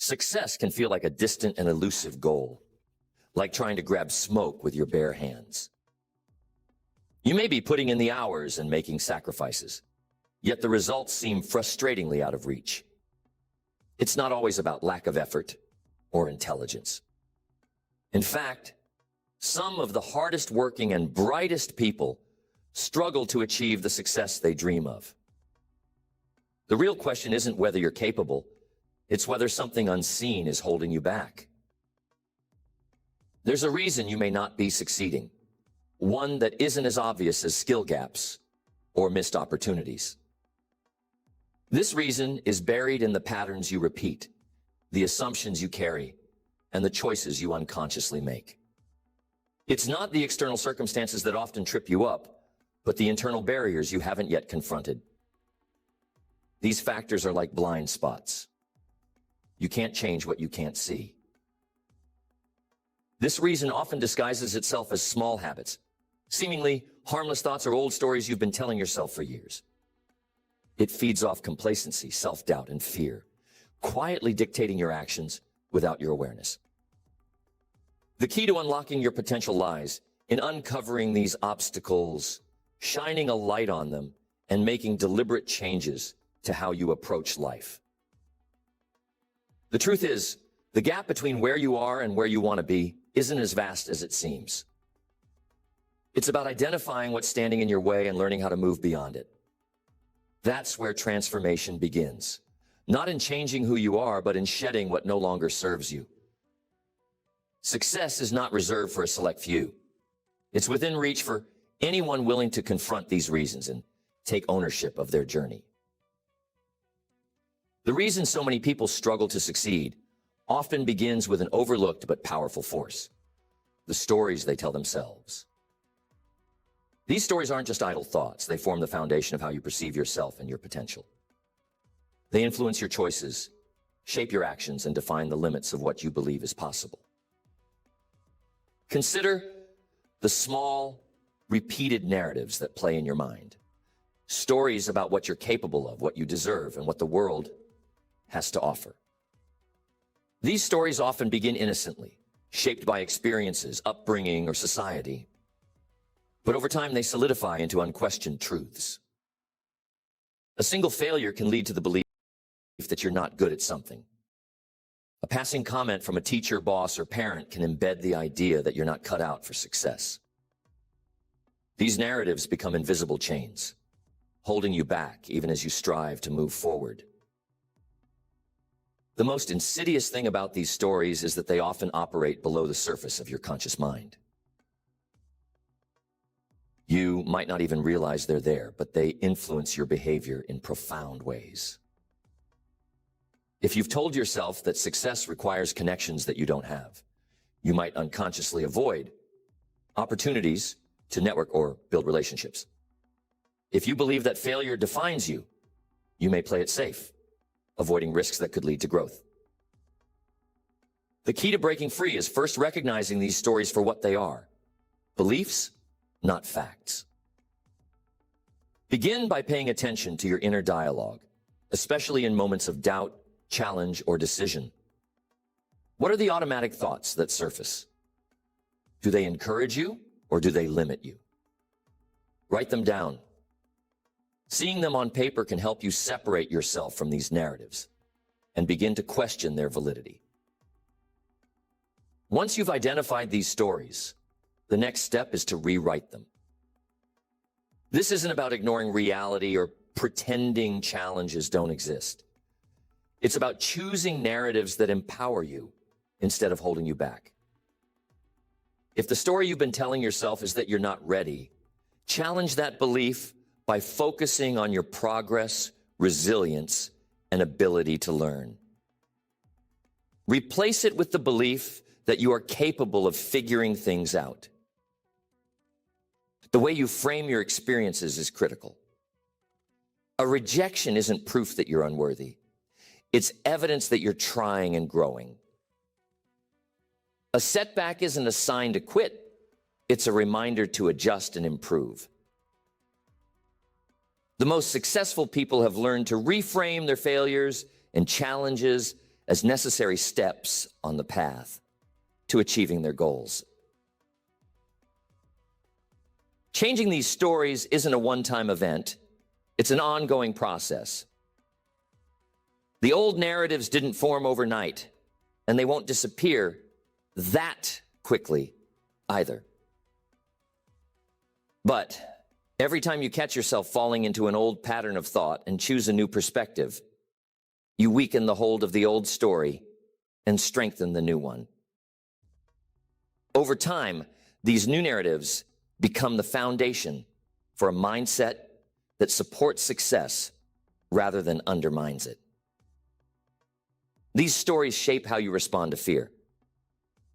Success can feel like a distant and elusive goal, like trying to grab smoke with your bare hands. You may be putting in the hours and making sacrifices, yet the results seem frustratingly out of reach. It's not always about lack of effort or intelligence. In fact, some of the hardest working and brightest people struggle to achieve the success they dream of. The real question isn't whether you're capable, it's whether something unseen is holding you back. There's a reason you may not be succeeding, one that isn't as obvious as skill gaps or missed opportunities. This reason is buried in the patterns you repeat, the assumptions you carry, and the choices you unconsciously make. It's not the external circumstances that often trip you up, but the internal barriers you haven't yet confronted. These factors are like blind spots. You can't change what you can't see. This reason often disguises itself as small habits, seemingly harmless thoughts or old stories you've been telling yourself for years. It feeds off complacency, self-doubt, and fear, quietly dictating your actions without your awareness. The key to unlocking your potential lies in uncovering these obstacles, shining a light on them, and making deliberate changes to how you approach life. The truth is, the gap between where you are and where you want to be isn't as vast as it seems. It's about identifying what's standing in your way and learning how to move beyond it. That's where transformation begins. Not in changing who you are, but in shedding what no longer serves you. Success is not reserved for a select few. It's within reach for anyone willing to confront these reasons and take ownership of their journey. The reason so many people struggle to succeed often begins with an overlooked but powerful force: the stories they tell themselves. These stories aren't just idle thoughts. They form the foundation of how you perceive yourself and your potential. They influence your choices, shape your actions, and define the limits of what you believe is possible. Consider the small, repeated narratives that play in your mind. Stories about what you're capable of, what you deserve, and what the world has to offer. These stories often begin innocently, shaped by experiences, upbringing, or society. But over time, they solidify into unquestioned truths. A single failure can lead to the belief that you're not good at something. A passing comment from a teacher, boss, or parent can embed the idea that you're not cut out for success. These narratives become invisible chains, holding you back even as you strive to move forward. The most insidious thing about these stories is that they often operate below the surface of your conscious mind. You might not even realize they're there, but they influence your behavior in profound ways. If you've told yourself that success requires connections that you don't have, you might unconsciously avoid opportunities to network or build relationships. If you believe that failure defines you, you may play it safe, avoiding risks that could lead to growth. The key to breaking free is first recognizing these stories for what they are: beliefs, not facts. Begin by paying attention to your inner dialogue, especially in moments of doubt, challenge, or decision. What are the automatic thoughts that surface? Do they encourage you or do they limit you? Write them down. Seeing them on paper can help you separate yourself from these narratives and begin to question their validity. Once you've identified these stories, the next step is to rewrite them. This isn't about ignoring reality or pretending challenges don't exist. It's about choosing narratives that empower you instead of holding you back. If the story you've been telling yourself is that you're not ready, challenge that belief by focusing on your progress, resilience, and ability to learn. Replace it with the belief that you are capable of figuring things out. The way you frame your experiences is critical. A rejection isn't proof that you're unworthy. It's evidence that you're trying and growing. A setback isn't a sign to quit. It's a reminder to adjust and improve. The most successful people have learned to reframe their failures and challenges as necessary steps on the path to achieving their goals. Changing these stories isn't a one-time event. It's an ongoing process. The old narratives didn't form overnight, and they won't disappear that quickly either. But every time you catch yourself falling into an old pattern of thought and choose a new perspective, you weaken the hold of the old story and strengthen the new one. Over time, these new narratives become the foundation for a mindset that supports success rather than undermines it. These stories shape how you respond to fear.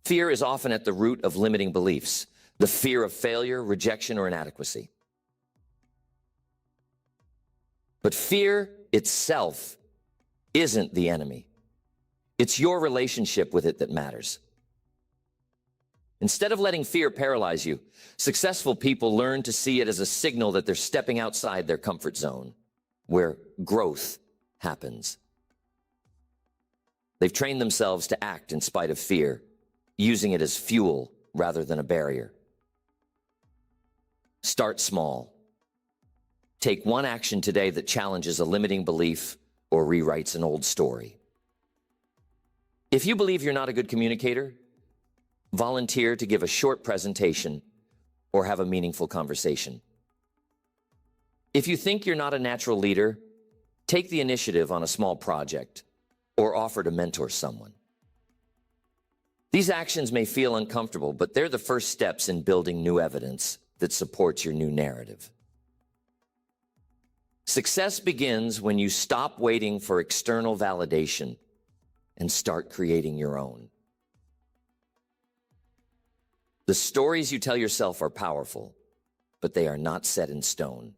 Fear is often at the root of limiting beliefs, the fear of failure, rejection, or inadequacy. But fear itself isn't the enemy. It's your relationship with it that matters. Instead of letting fear paralyze you, successful people learn to see it as a signal that they're stepping outside their comfort zone, where growth happens. They've trained themselves to act in spite of fear, using it as fuel rather than a barrier. Start small. Take one action today that challenges a limiting belief or rewrites an old story. If you believe you're not a good communicator, volunteer to give a short presentation or have a meaningful conversation. If you think you're not a natural leader, take the initiative on a small project or offer to mentor someone. These actions may feel uncomfortable, but they're the first steps in building new evidence that supports your new narrative. Success begins when you stop waiting for external validation and start creating your own. The stories you tell yourself are powerful, but they are not set in stone.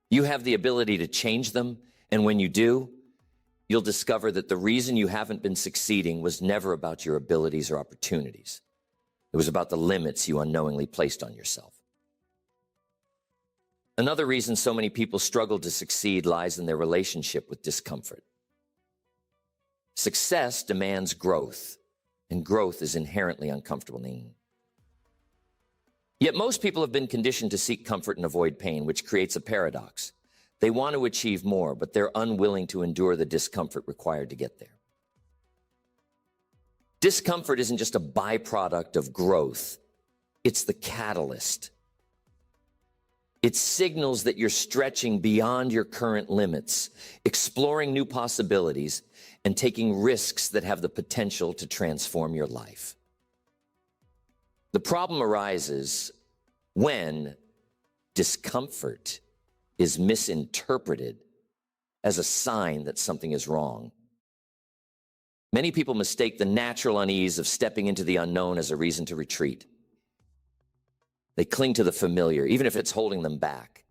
You have the ability to change them, and when you do, you'll discover that the reason you haven't been succeeding was never about your abilities or opportunities. It was about the limits you unknowingly placed on yourself. Another reason so many people struggle to succeed lies in their relationship with discomfort. Success demands growth, and growth is inherently uncomfortable. Yet most people have been conditioned to seek comfort and avoid pain, which creates a paradox. They want to achieve more, but they're unwilling to endure the discomfort required to get there. Discomfort isn't just a byproduct of growth. It's the catalyst. It signals that you're stretching beyond your current limits, exploring new possibilities, and taking risks that have the potential to transform your life. The problem arises when discomfort is misinterpreted as a sign that something is wrong. Many people mistake the natural unease of stepping into the unknown as a reason to retreat. They cling to the familiar, even if it's holding them back,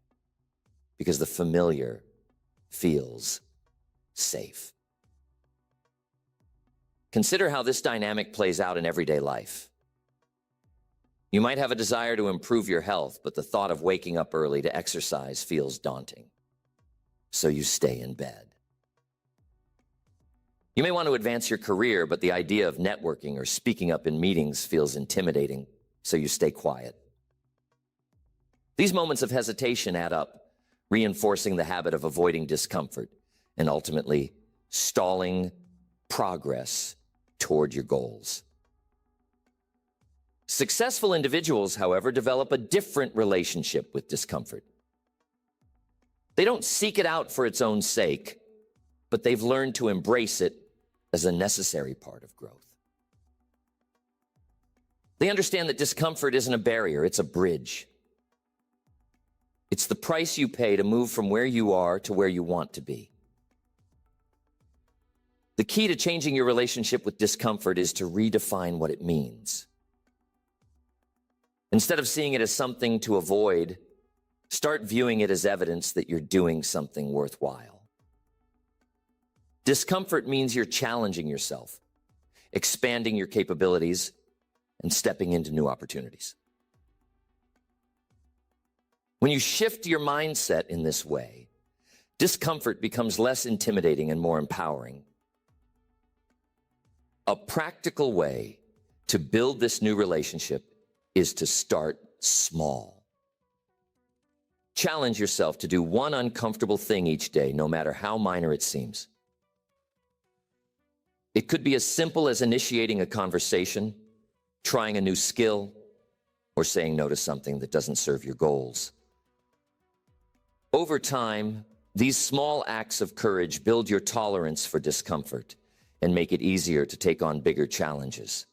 because the familiar feels safe. Consider how this dynamic plays out in everyday life. You might have a desire to improve your health, but the thought of waking up early to exercise feels daunting. So you stay in bed. You may want to advance your career, but the idea of networking or speaking up in meetings feels intimidating, so you stay quiet. These moments of hesitation add up, reinforcing the habit of avoiding discomfort and ultimately stalling progress toward your goals. Successful individuals, however, develop a different relationship with discomfort. They don't seek it out for its own sake, but they've learned to embrace it as a necessary part of growth. They understand that discomfort isn't a barrier, it's a bridge. It's the price you pay to move from where you are to where you want to be. The key to changing your relationship with discomfort is to redefine what it means. Instead of seeing it as something to avoid, start viewing it as evidence that you're doing something worthwhile. Discomfort means you're challenging yourself, expanding your capabilities, and stepping into new opportunities. When you shift your mindset in this way, discomfort becomes less intimidating and more empowering, A practical way to build this new relationship is to start small. Challenge yourself to do one uncomfortable thing each day, no matter how minor it seems. It could be as simple as initiating a conversation, trying a new skill, or saying no to something that doesn't serve your goals. Over time, these small acts of courage build your tolerance for discomfort and make it easier to take on bigger challenges.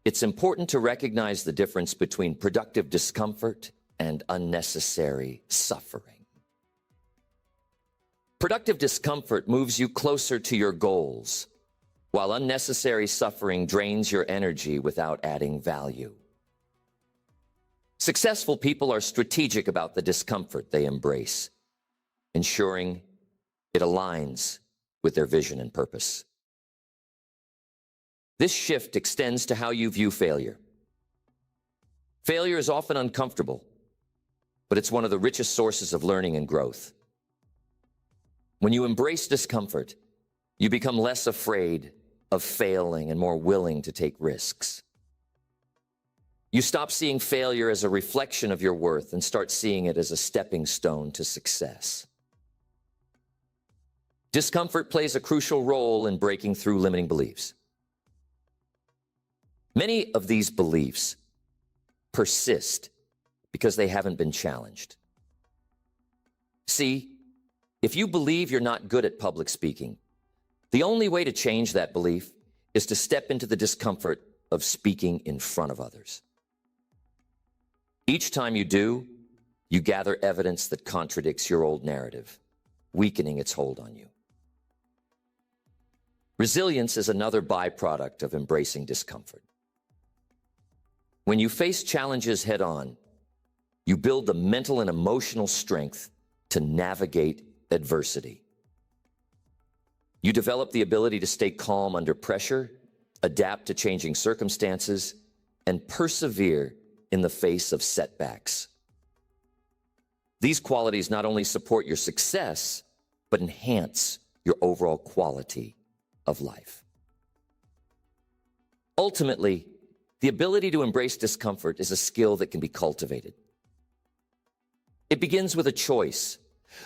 It's important to recognize the difference between productive discomfort and unnecessary suffering. Productive discomfort moves you closer to your goals, while unnecessary suffering drains your energy without adding value. Successful people are strategic about the discomfort they embrace, ensuring it aligns with their vision and purpose. This shift extends to how you view failure. Failure is often uncomfortable, but it's one of the richest sources of learning and growth. When you embrace discomfort, you become less afraid of failing and more willing to take risks. You stop seeing failure as a reflection of your worth and start seeing it as a stepping stone to success. Discomfort plays a crucial role in breaking through limiting beliefs. Many of these beliefs persist because they haven't been challenged. See, if you believe you're not good at public speaking, the only way to change that belief is to step into the discomfort of speaking in front of others. Each time you do, you gather evidence that contradicts your old narrative, weakening its hold on you. Resilience is another byproduct of embracing discomfort. When you face challenges head-on, you build the mental and emotional strength to navigate adversity. You develop the ability to stay calm under pressure, adapt to changing circumstances, and persevere in the face of setbacks. These qualities not only support your success, but enhance your overall quality of life. Ultimately, the ability to embrace discomfort is a skill that can be cultivated. It begins with a choice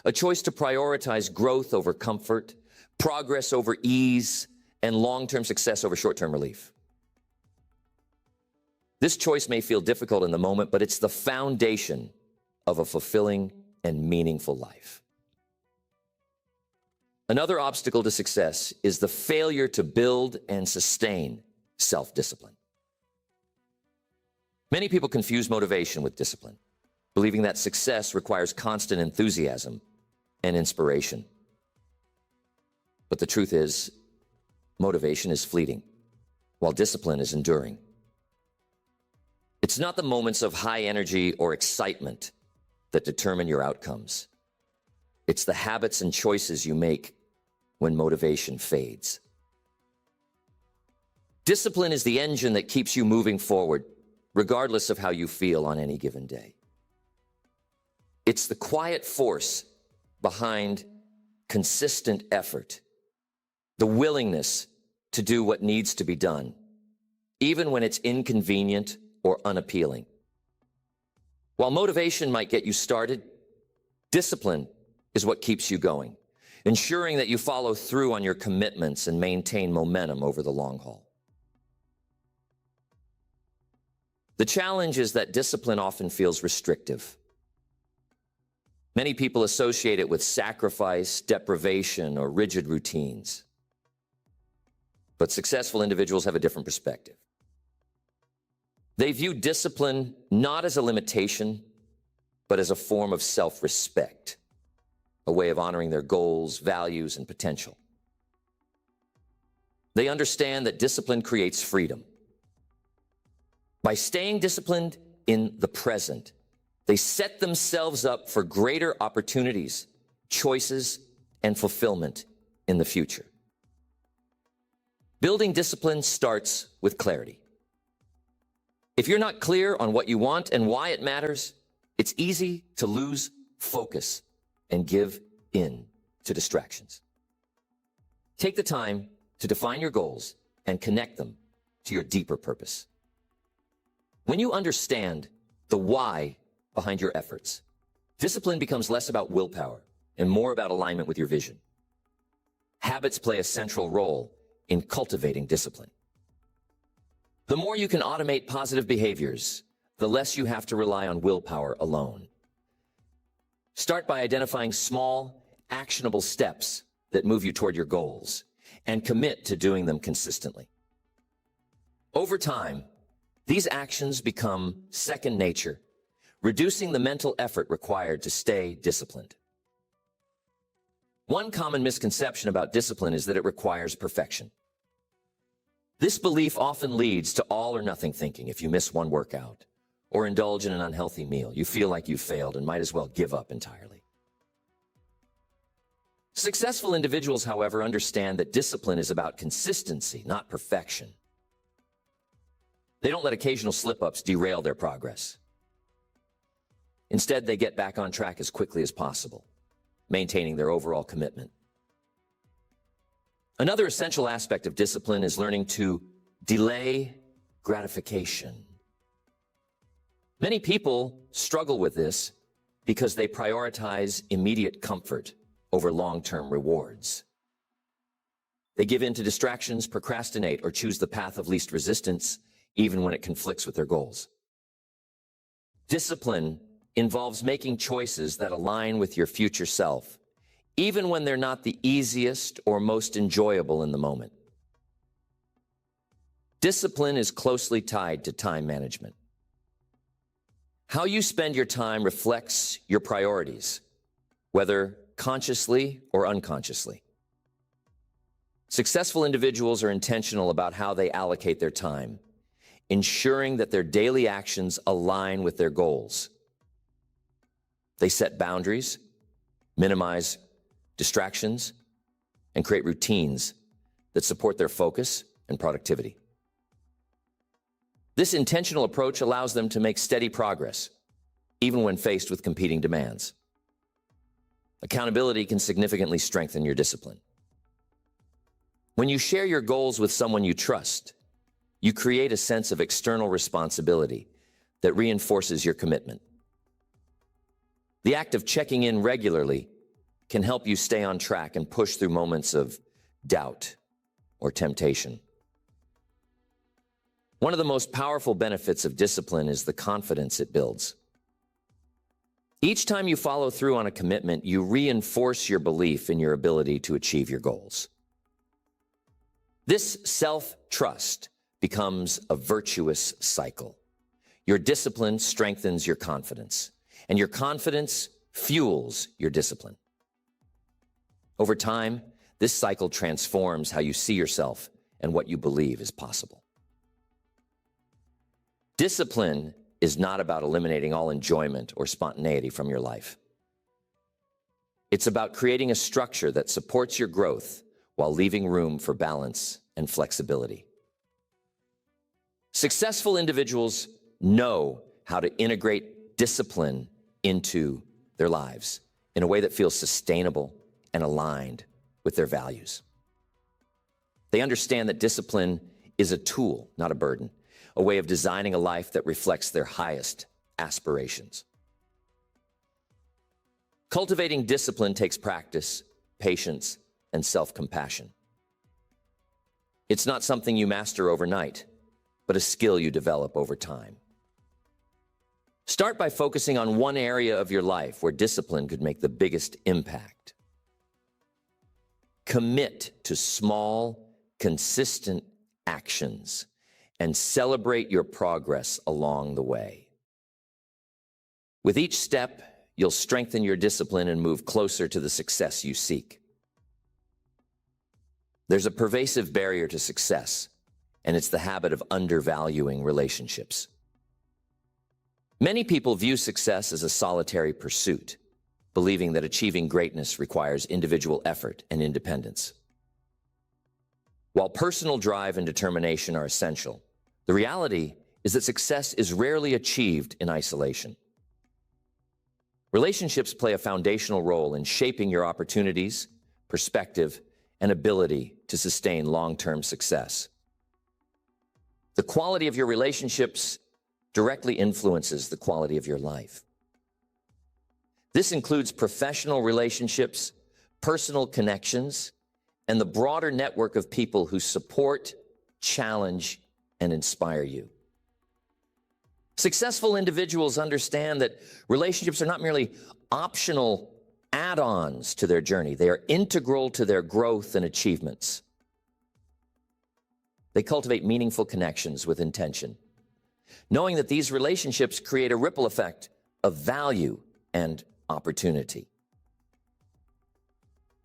to prioritize growth over comfort, progress over ease, and long-term success over short-term relief. This choice may feel difficult in the moment, but it's the foundation of a fulfilling and meaningful life. Another obstacle to success is the failure to build and sustain self-discipline. Many people confuse motivation with discipline, believing that success requires constant enthusiasm and inspiration. But the truth is, motivation is fleeting, while discipline is enduring. It's not the moments of high energy or excitement that determine your outcomes. It's the habits and choices you make when motivation fades. Discipline is the engine that keeps you moving forward, regardless of how you feel on any given day. It's the quiet force behind consistent effort, the willingness to do what needs to be done, even when it's inconvenient or unappealing. While motivation might get you started, discipline is what keeps you going, ensuring that you follow through on your commitments and maintain momentum over the long haul. The challenge is that discipline often feels restrictive. Many people associate it with sacrifice, deprivation, or rigid routines. But successful individuals have a different perspective. They view discipline not as a limitation, but as a form of self-respect, a way of honoring their goals, values, and potential. They understand that discipline creates freedom. By staying disciplined in the present, they set themselves up for greater opportunities, choices, and fulfillment in the future. Building discipline starts with clarity. If you're not clear on what you want and why it matters, it's easy to lose focus and give in to distractions. Take the time to define your goals and connect them to your deeper purpose. When you understand the why behind your efforts, discipline becomes less about willpower and more about alignment with your vision. Habits play a central role in cultivating discipline. The more you can automate positive behaviors, the less you have to rely on willpower alone. Start by identifying small, actionable steps that move you toward your goals and commit to doing them consistently. Over time, these actions become second nature, reducing the mental effort required to stay disciplined. One common misconception about discipline is that it requires perfection. This belief often leads to all or nothing thinking. If you miss one workout or indulge in an unhealthy meal, you feel like you failed and might as well give up entirely. Successful individuals, however, understand that discipline is about consistency, not perfection. They don't let occasional slip-ups derail their progress. Instead, they get back on track as quickly as possible, maintaining their overall commitment. Another essential aspect of discipline is learning to delay gratification. Many people struggle with this because they prioritize immediate comfort over long-term rewards. They give in to distractions, procrastinate, or choose the path of least resistance, even when it conflicts with their goals. Discipline involves making choices that align with your future self, even when they're not the easiest or most enjoyable in the moment. Discipline is closely tied to time management. How you spend your time reflects your priorities, whether consciously or unconsciously. Successful individuals are intentional about how they allocate their time, ensuring that their daily actions align with their goals. They set boundaries, minimize distractions, and create routines that support their focus and productivity. This intentional approach allows them to make steady progress, even when faced with competing demands. Accountability can significantly strengthen your discipline. When you share your goals with someone you trust, you create a sense of external responsibility that reinforces your commitment. The act of checking in regularly can help you stay on track and push through moments of doubt or temptation. One of the most powerful benefits of discipline is the confidence it builds. Each time you follow through on a commitment, you reinforce your belief in your ability to achieve your goals. This self-trust becomes a virtuous cycle. Your discipline strengthens your confidence, and your confidence fuels your discipline. Over time, this cycle transforms how you see yourself and what you believe is possible. Discipline is not about eliminating all enjoyment or spontaneity from your life. It's about creating a structure that supports your growth while leaving room for balance and flexibility. Successful individuals know how to integrate discipline into their lives in a way that feels sustainable and aligned with their values. They understand that discipline is a tool, not a burden, a way of designing a life that reflects their highest aspirations. Cultivating discipline takes practice, patience, and self-compassion. It's not something you master overnight, but a skill you develop over time. Start by focusing on one area of your life where discipline could make the biggest impact. Commit to small, consistent actions and celebrate your progress along the way. With each step, you'll strengthen your discipline and move closer to the success you seek. There's a pervasive barrier to success, and it's the habit of undervaluing relationships. Many people view success as a solitary pursuit, believing that achieving greatness requires individual effort and independence. While personal drive and determination are essential, the reality is that success is rarely achieved in isolation. Relationships play a foundational role in shaping your opportunities, perspective, and ability to sustain long-term success. The quality of your relationships directly influences the quality of your life. This includes professional relationships, personal connections, and the broader network of people who support, challenge, and inspire you. Successful individuals understand that relationships are not merely optional add-ons to their journey. They are integral to their growth and achievements. They cultivate meaningful connections with intention, knowing that these relationships create a ripple effect of value and opportunity.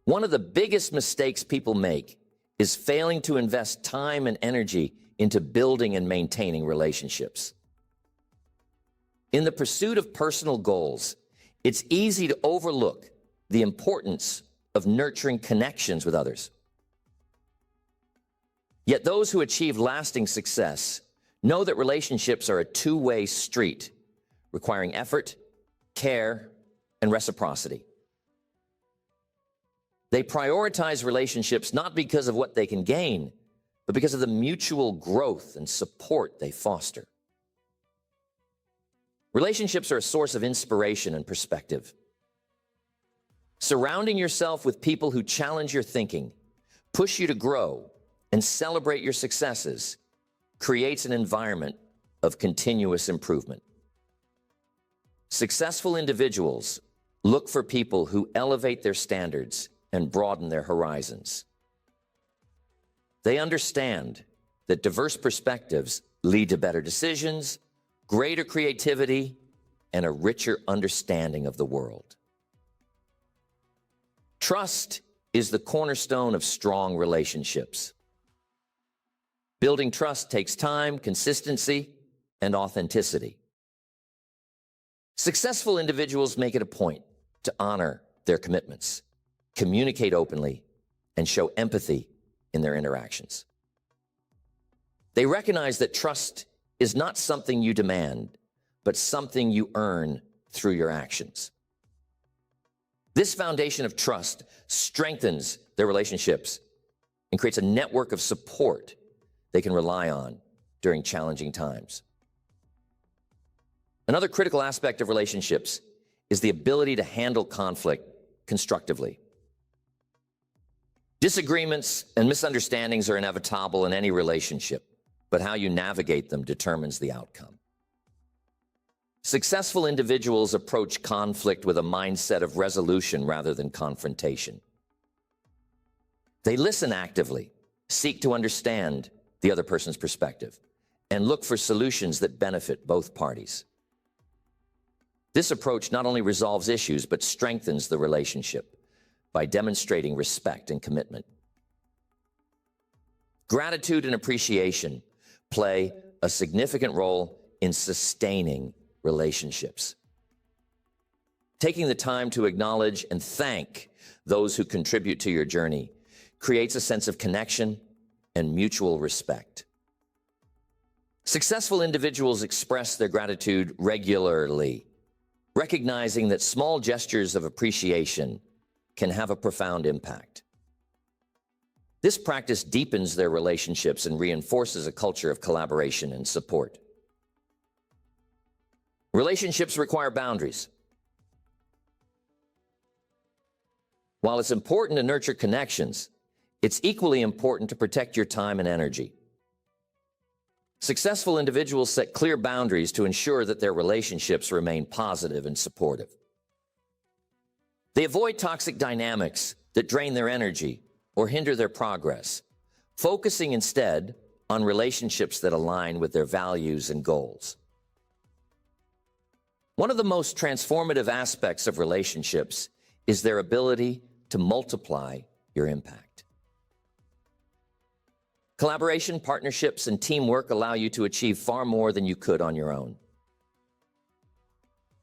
One of the biggest mistakes people make is failing to invest time and energy into building and maintaining relationships. In the pursuit of personal goals, it's easy to overlook the importance of nurturing connections with others. Yet those who achieve lasting success know that relationships are a two-way street, requiring effort, care, and reciprocity. They prioritize relationships not because of what they can gain, but because of the mutual growth and support they foster. Relationships are a source of inspiration and perspective. Surrounding yourself with people who challenge your thinking, push you to grow, and celebrate your successes creates an environment of continuous improvement. Successful individuals look for people who elevate their standards and broaden their horizons. They understand that diverse perspectives lead to better decisions, greater creativity, and a richer understanding of the world. Trust is the cornerstone of strong relationships. Building trust takes time, consistency, and authenticity. Successful individuals make it a point to honor their commitments, communicate openly, and show empathy in their interactions. They recognize that trust is not something you demand, but something you earn through your actions. This foundation of trust strengthens their relationships and creates a network of support they can rely on during challenging times. Another critical aspect of relationships is the ability to handle conflict constructively. Disagreements and misunderstandings are inevitable in any relationship, but how you navigate them determines the outcome. Successful individuals approach conflict with a mindset of resolution rather than confrontation. They listen actively, seek to understand the other person's perspective, and look for solutions that benefit both parties. This approach not only resolves issues, but strengthens the relationship by demonstrating respect and commitment. Gratitude and appreciation play a significant role in sustaining relationships. Taking the time to acknowledge and thank those who contribute to your journey creates a sense of connection and mutual respect. Successful individuals express their gratitude regularly, recognizing that small gestures of appreciation can have a profound impact. This practice deepens their relationships and reinforces a culture of collaboration and support. Relationships require boundaries. While it's important to nurture connections, it's equally important to protect your time and energy. Successful individuals set clear boundaries to ensure that their relationships remain positive and supportive. They avoid toxic dynamics that drain their energy or hinder their progress, focusing instead on relationships that align with their values and goals. One of the most transformative aspects of relationships is their ability to multiply your impact. Collaboration, partnerships, and teamwork allow you to achieve far more than you could on your own.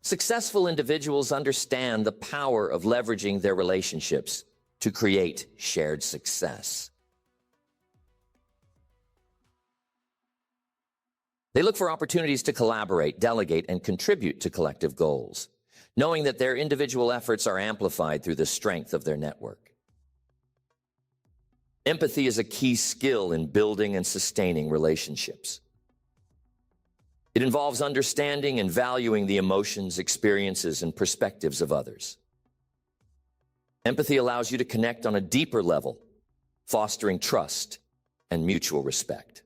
Successful individuals understand the power of leveraging their relationships to create shared success. They look for opportunities to collaborate, delegate, and contribute to collective goals, knowing that their individual efforts are amplified through the strength of their network. Empathy is a key skill in building and sustaining relationships. It involves understanding and valuing the emotions, experiences, and perspectives of others. Empathy allows you to connect on a deeper level, fostering trust and mutual respect.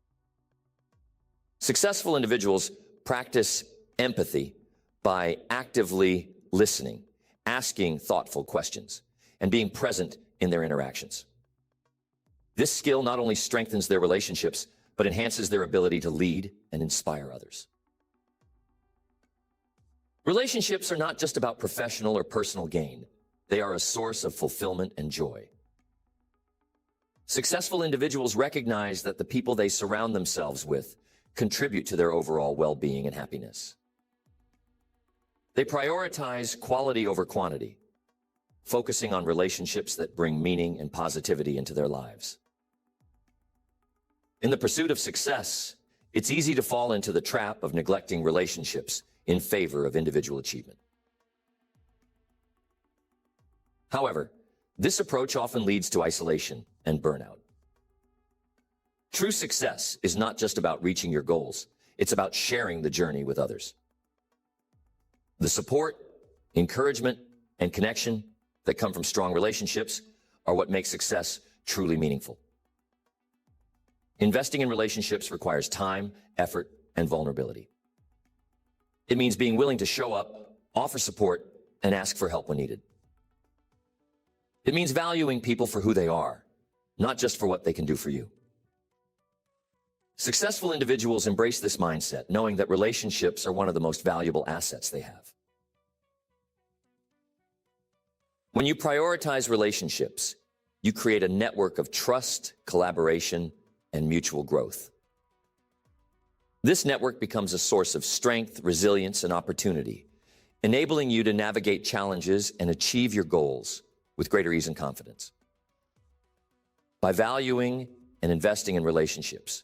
Successful individuals practice empathy by actively listening, asking thoughtful questions, and being present in their interactions. This skill not only strengthens their relationships, but enhances their ability to lead and inspire others. Relationships are not just about professional or personal gain. They are a source of fulfillment and joy. Successful individuals recognize that the people they surround themselves with contribute to their overall well-being and happiness. They prioritize quality over quantity, focusing on relationships that bring meaning and positivity into their lives. In the pursuit of success, it's easy to fall into the trap of neglecting relationships in favor of individual achievement. However, this approach often leads to isolation and burnout. True success is not just about reaching your goals, it's about sharing the journey with others. The support, encouragement, and connection that come from strong relationships are what makes success truly meaningful. Investing in relationships requires time, effort, and vulnerability. It means being willing to show up, offer support, and ask for help when needed. It means valuing people for who they are, not just for what they can do for you. Successful individuals embrace this mindset, knowing that relationships are one of the most valuable assets they have. When you prioritize relationships, you create a network of trust, collaboration, and mutual growth. This network becomes a source of strength, resilience, and opportunity, enabling you to navigate challenges and achieve your goals with greater ease and confidence. By valuing and investing in relationships,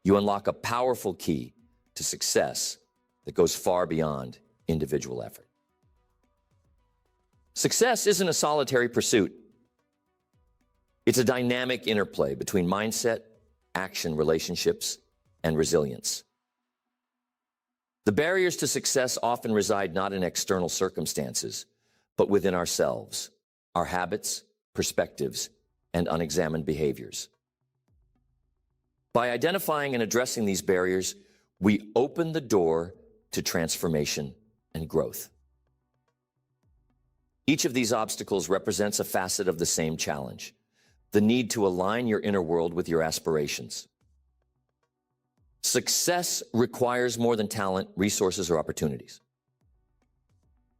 you unlock a powerful key to success that goes far beyond individual effort. Success isn't a solitary pursuit. It's a dynamic interplay between mindset, action, relationships, and resilience. The barriers to success often reside not in external circumstances, but within ourselves, our habits, perspectives, and unexamined behaviors. By identifying and addressing these barriers, we open the door to transformation and growth. Each of these obstacles represents a facet of the same challenge, the need to align your inner world with your aspirations. Success requires more than talent, resources, or opportunities.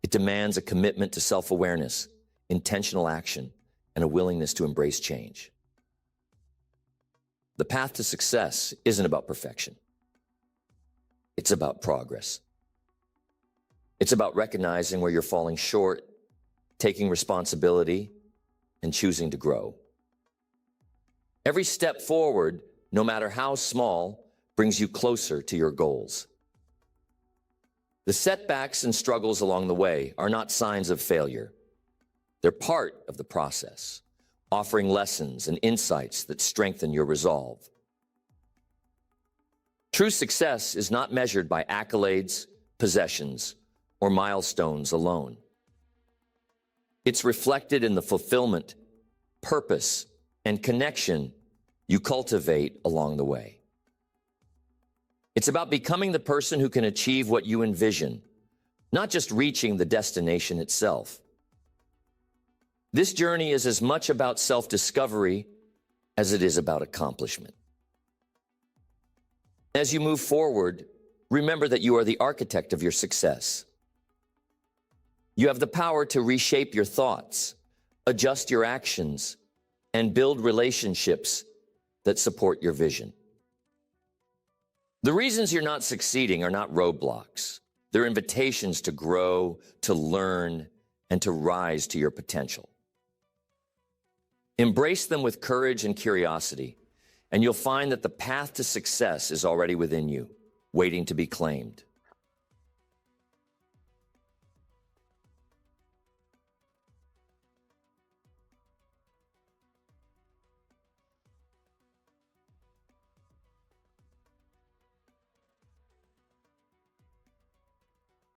It demands a commitment to self-awareness, intentional action, and a willingness to embrace change. The path to success isn't about perfection. It's about progress. It's about recognizing where you're falling short, taking responsibility, and choosing to grow. Every step forward, no matter how small, brings you closer to your goals. The setbacks and struggles along the way are not signs of failure. They're part of the process, offering lessons and insights that strengthen your resolve. True success is not measured by accolades, possessions, or milestones alone. It's reflected in the fulfillment, purpose, and connection you cultivate along the way. It's about becoming the person who can achieve what you envision, not just reaching the destination itself. This journey is as much about self-discovery as it is about accomplishment. As you move forward, remember that you are the architect of your success. You have the power to reshape your thoughts, adjust your actions, and build relationships that support your vision. The reasons you're not succeeding are not roadblocks. They're invitations to grow, to learn, and to rise to your potential. Embrace them with courage and curiosity, and you'll find that the path to success is already within you, waiting to be claimed.